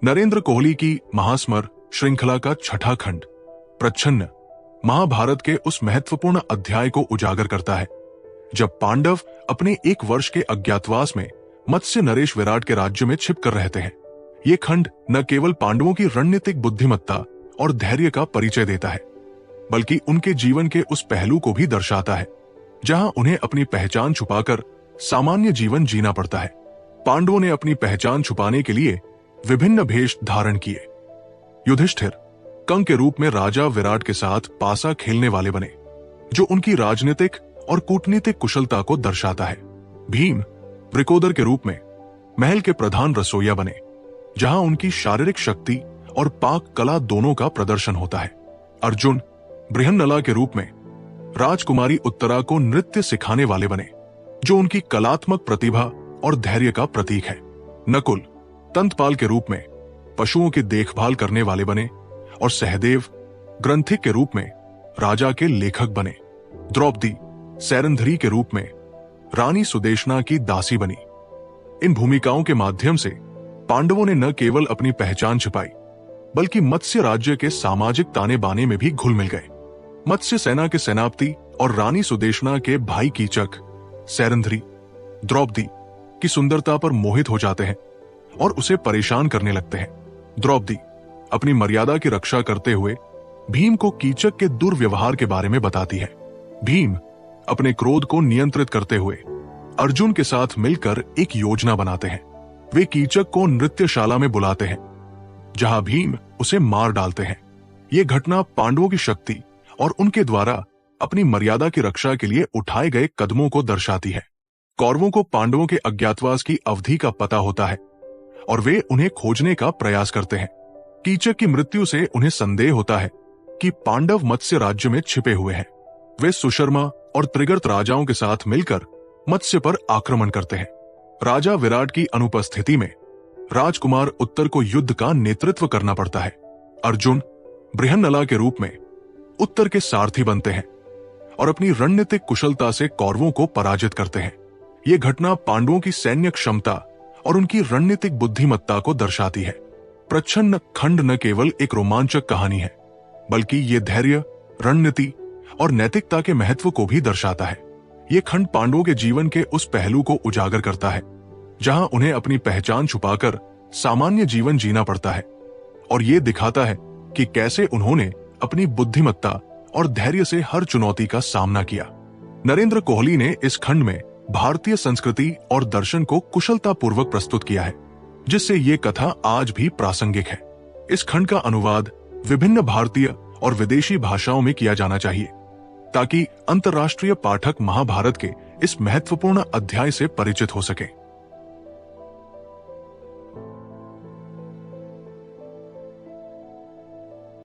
नरेंद्र कोहली की महास्मर श्रृंखला का छठा खंड प्रच्छन्न महाभारत के उस महत्वपूर्ण अध्याय को उजागर करता है जब पांडव अपने 1 वर्ष के अज्ञातवास में मत्स्य नरेश विराट के राज्य में छिप कर रहते हैं। ये खंड न केवल पांडवों की रणनीतिक बुद्धिमत्ता और धैर्य का परिचय देता है, बल्कि उनके जीवन के उस पहलू को भी दर्शाता है जहां उन्हें अपनी पहचान छुपाकर सामान्य जीवन जीना पड़ता है। पांडवों ने अपनी पहचान छुपाने के लिए विभिन्न भेष धारण किए। युधिष्ठिर कंस के रूप में राजा विराट के साथ पासा खेलने वाले बने, जो उनकी राजनीतिक और कूटनीतिक कुशलता को दर्शाता है। भीम वृकोदर के रूप में महल के प्रधान रसोइया बने, जहां उनकी शारीरिक शक्ति और पाक कला दोनों का प्रदर्शन होता है। अर्जुन बृहन्नला के रूप में राजकुमारी उत्तरा को नृत्य सिखाने वाले बने, जो उनकी कलात्मक प्रतिभा और धैर्य का प्रतीक है। नकुल तंतपाल के रूप में पशुओं की देखभाल करने वाले बने और सहदेव ग्रंथिक के रूप में राजा के लेखक बने। द्रौपदी सैरंधरी के रूप में रानी सुदेशना की दासी बनी। इन भूमिकाओं के माध्यम से पांडवों ने न केवल अपनी पहचान छिपाई, बल्कि मत्स्य राज्य के सामाजिक ताने बाने में भी घुल मिल गए। मत्स्य सेना के सेनापति और रानी सुदेशना के भाई कीचक सैरंधरी द्रौपदी की सुंदरता पर मोहित हो जाते हैं और उसे परेशान करने लगते हैं। द्रौपदी अपनी मर्यादा की रक्षा करते हुए भीम को कीचक के दुर्व्यवहार के बारे में बताती है। भीम अपने क्रोध को नियंत्रित करते हुए अर्जुन के साथ मिलकर एक योजना बनाते हैं। वे कीचक को नृत्यशाला में बुलाते हैं, जहां भीम उसे मार डालते हैं। ये घटना पांडवों की शक्ति और उनके द्वारा अपनी मर्यादा की रक्षा के लिए उठाए गए कदमों को दर्शाती है। कौरवों को पांडवों के अज्ञातवास की अवधि का पता होता है और वे उन्हें खोजने का प्रयास करते हैं। कीचक की मृत्यु से उन्हें संदेह होता है कि पांडव मत्स्य राज्य में छिपे हुए हैं। वे सुशर्मा और त्रिगर्त राजाओं के साथ मिलकर मत्स्य पर आक्रमण करते हैं। राजा विराट की अनुपस्थिति में राजकुमार उत्तर को युद्ध का नेतृत्व करना पड़ता है। अर्जुन बृहन्नला के रूप में उत्तर के सारथी बनते हैं और अपनी रणनीतिक कुशलता से कौरवों को पराजित करते हैं। ये घटना पांडवों की सैन्य क्षमता और उनकी रणनीतिक बुद्धिमत्ता को दर्शाती है। प्रच्छन्न खंड न केवल एक रोमांचक कहानी है, बल्कि ये धैर्य, रणनीति और नैतिकता के महत्व को भी दर्शाता है। ये खंड पांडवों के जीवन के उस पहलू को उजागर करता है जहां उन्हें अपनी पहचान छुपाकर सामान्य जीवन जीना पड़ता है, और ये दिखाता है कि कैसे उन्होंने अपनी बुद्धिमत्ता और धैर्य से हर चुनौती का सामना किया। नरेंद्र कोहली ने इस खंड में भारतीय संस्कृति और दर्शन को कुशलतापूर्वक प्रस्तुत किया है, जिससे ये कथा आज भी प्रासंगिक है। इस खंड का अनुवाद विभिन्न भारतीय और विदेशी भाषाओं में किया जाना चाहिए, ताकि अंतर्राष्ट्रीय पाठक महाभारत के इस महत्वपूर्ण अध्याय से परिचित हो सके।